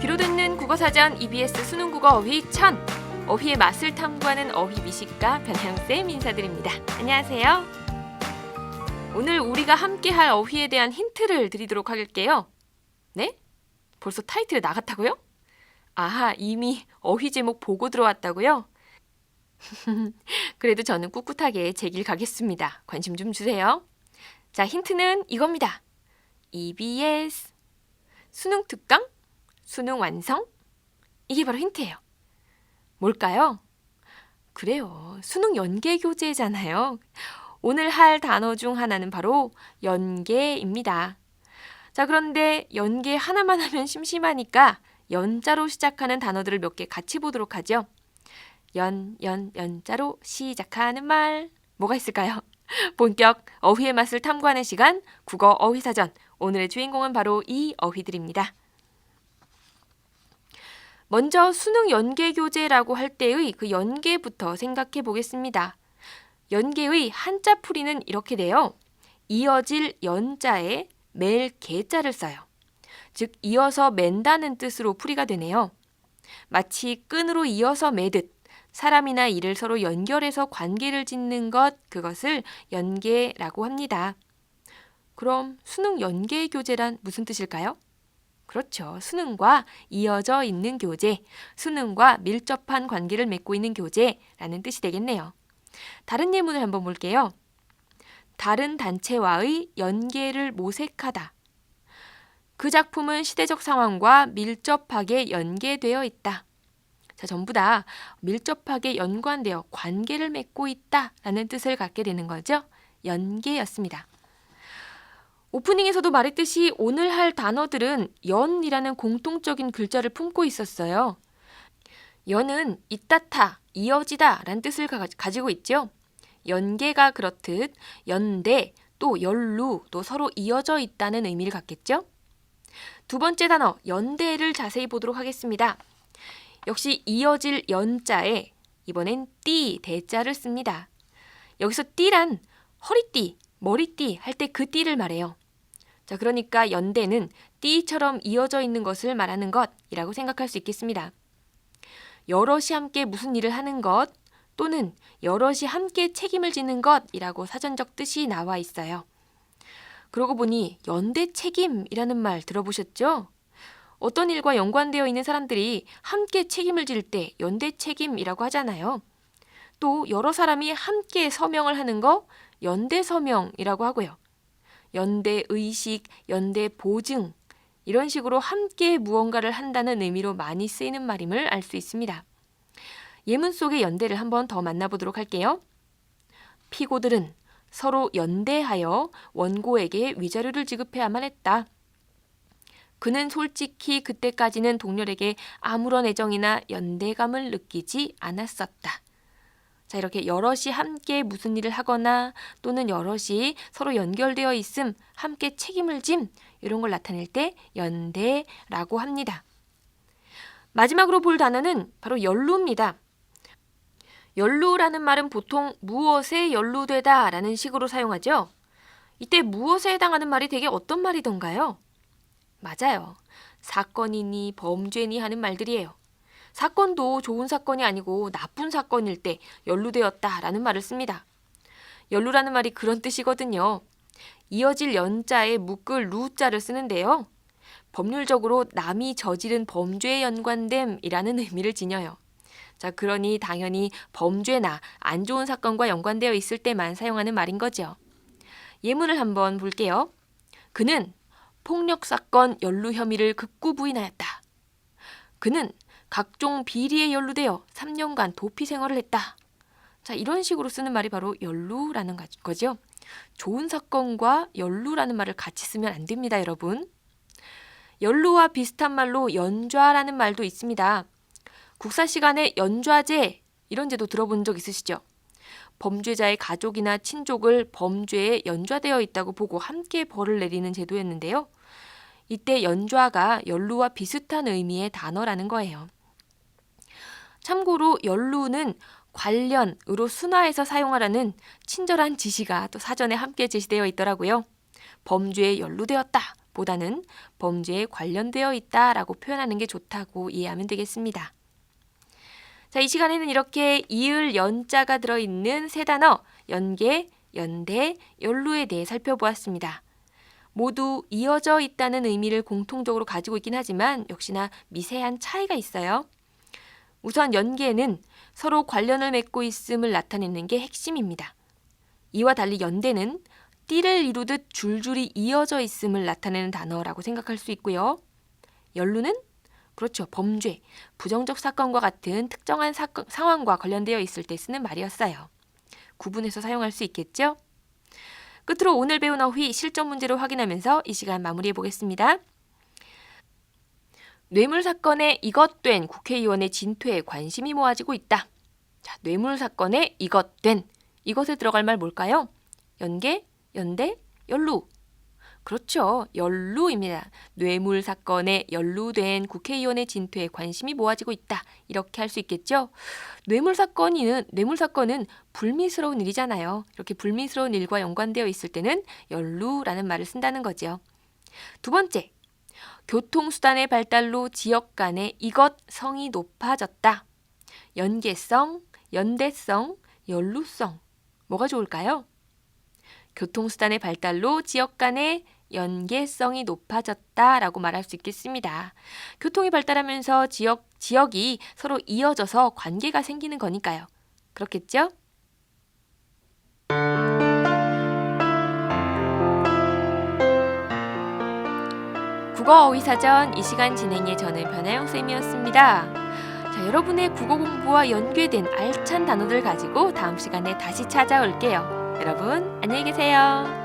귀로 듣는 국어사전 EBS 수능국어 어휘 1000. 어휘의 맛을 탐구하는 어휘 미식가 변하영쌤 인사드립니다. 안녕하세요. 오늘 우리가 함께할 어휘에 대한 힌트를 드리도록 할게요. 네? 벌써 타이틀이 나갔다고요? 아하, 이미 어휘 제목 보고 들어왔다고요? 그래도 저는 꿋꿋하게 제 길 가겠습니다. 관심 좀 주세요. 자, 힌트는 이겁니다. EBS 수능 특강? 수능 완성? 이게 바로 힌트예요. 뭘까요? 그래요. 수능 연계 교재잖아요. 오늘 할 단어 중 하나는 바로 연계입니다. 자, 그런데 연계 하나만 하면 심심하니까 연자로 시작하는 단어들을 몇 개 같이 보도록 하죠. 연자로 시작하는 말. 뭐가 있을까요? 본격 어휘의 맛을 탐구하는 시간, 국어 어휘사전. 오늘의 주인공은 바로 이 어휘들입니다. 먼저 수능 연계 교재라고 할 때의 그 연계부터 생각해 보겠습니다. 연계의 한자 풀이는 이렇게 돼요. 이어질 연자에 맬 개자를 써요. 즉 이어서 맨다는 뜻으로 풀이가 되네요. 마치 끈으로 이어서 매듯 사람이나 일을 서로 연결해서 관계를 짓는 것, 그것을 연계라고 합니다. 그럼 수능 연계 교재란 무슨 뜻일까요? 그렇죠. 수능과 이어져 있는 교재, 수능과 밀접한 관계를 맺고 있는 교재라는 뜻이 되겠네요. 다른 예문을 한번 볼게요. 다른 단체와의 연계를 모색하다. 그 작품은 시대적 상황과 밀접하게 연계되어 있다. 자, 전부 다 밀접하게 연관되어 관계를 맺고 있다라는 뜻을 갖게 되는 거죠. 연계였습니다. 오프닝에서도 말했듯이 오늘 할 단어들은 연이라는 공통적인 글자를 품고 있었어요. 연은 잇따타, 이어지다 라는 뜻을 가지고 있죠. 연계가 그렇듯 연대, 또 연루, 또 서로 이어져 있다는 의미를 갖겠죠. 두 번째 단어, 연대를 자세히 보도록 하겠습니다. 역시 이어질 연자에 이번엔 띠, 대자를 씁니다. 여기서 띠란 허리띠, 머리띠 할 때 그 띠를 말해요. 자, 그러니까 연대는 띠처럼 이어져 있는 것을 말하는 것이라고 생각할 수 있겠습니다. 여럿이 함께 무슨 일을 하는 것 또는 여럿이 함께 책임을 지는 것이라고 사전적 뜻이 나와 있어요. 그러고 보니 연대 책임이라는 말 들어보셨죠? 어떤 일과 연관되어 있는 사람들이 함께 책임을 질 때 연대 책임이라고 하잖아요. 또 여러 사람이 함께 서명을 하는 거 연대 서명이라고 하고요. 연대 의식, 연대 보증 이런 식으로 함께 무언가를 한다는 의미로 많이 쓰이는 말임을 알 수 있습니다. 예문 속의 연대를 한번 더 만나보도록 할게요. 피고들은 서로 연대하여 원고에게 위자료를 지급해야만 했다. 그는 솔직히 그때까지는 동료에게 아무런 애정이나 연대감을 느끼지 않았었다. 자, 이렇게 여럿이 함께 무슨 일을 하거나 또는 여럿이 서로 연결되어 있음, 함께 책임을 짐 이런 걸 나타낼 때 연대라고 합니다. 마지막으로 볼 단어는 바로 연루입니다. 연루라는 말은 보통 무엇에 연루되다 라는 식으로 사용하죠. 이때 무엇에 해당하는 말이 되게 어떤 말이던가요? 맞아요. 사건이니 범죄니 하는 말들이에요. 사건도 좋은 사건이 아니고 나쁜 사건일 때 연루되었다라는 말을 씁니다. 연루라는 말이 그런 뜻이거든요. 이어질 연자에 묶을 루자를 쓰는데요. 법률적으로 남이 저지른 범죄에 연관됨이라는 의미를 지녀요. 자, 그러니 당연히 범죄나 안 좋은 사건과 연관되어 있을 때만 사용하는 말인 거죠. 예문을 한번 볼게요. 그는 폭력사건 연루 혐의를 극구 부인하였다. 그는 각종 비리에 연루되어 3년간 도피 생활을 했다. 자, 이런 식으로 쓰는 말이 바로 연루라는 거죠. 좋은 사건과 연루라는 말을 같이 쓰면 안 됩니다, 여러분. 연루와 비슷한 말로 연좌라는 말도 있습니다. 국사 시간에 연좌제 이런 제도 들어본 적 있으시죠? 범죄자의 가족이나 친족을 범죄에 연좌되어 있다고 보고 함께 벌을 내리는 제도였는데요. 이때 연좌가 연루와 비슷한 의미의 단어라는 거예요. 참고로 연루는 관련으로 순화해서 사용하라는 친절한 지시가 또 사전에 함께 제시되어 있더라고요. 범죄에 연루되었다 보다는 범죄에 관련되어 있다라고 표현하는 게 좋다고 이해하면 되겠습니다. 자, 이 시간에는 이렇게 이을 연자가 들어있는 세 단어 연계, 연대, 연루에 대해 살펴보았습니다. 모두 이어져 있다는 의미를 공통적으로 가지고 있긴 하지만 역시나 미세한 차이가 있어요. 우선 연계는 서로 관련을 맺고 있음을 나타내는 게 핵심입니다. 이와 달리 연대는 띠를 이루듯 줄줄이 이어져 있음을 나타내는 단어라고 생각할 수 있고요. 연루는 그렇죠. 범죄, 부정적 사건과 같은 특정한 상황과 관련되어 있을 때 쓰는 말이었어요. 구분해서 사용할 수 있겠죠? 끝으로 오늘 배운 어휘 실전 문제로 확인하면서 이 시간 마무리해 보겠습니다. 뇌물 사건에 이것된 국회의원의 진퇴에 관심이 모아지고 있다. 자, 뇌물 사건에 이것된 이것에 들어갈 말 뭘까요? 연계, 연대, 연루. 그렇죠. 연루입니다. 뇌물 사건에 연루된 국회의원의 진퇴에 관심이 모아지고 있다. 이렇게 할 수 있겠죠. 뇌물 사건은 불미스러운 일이잖아요. 이렇게 불미스러운 일과 연관되어 있을 때는 연루라는 말을 쓴다는 거죠. 두 번째, 교통수단의 발달로 지역 간의 이것성이 높아졌다. 연계성, 연대성, 연루성. 뭐가 좋을까요? 교통수단의 발달로 지역 간의 연계성이 높아졌다라고 말할 수 있겠습니다. 교통이 발달하면서 지역이 서로 이어져서 관계가 생기는 거니까요. 그렇겠죠? 국어 어휘사전 이 시간 진행의 저는 변아영쌤이었습니다. 자, 여러분의 국어 공부와 연계된 알찬 단어들 가지고 다음 시간에 다시 찾아올게요. 여러분 안녕히 계세요.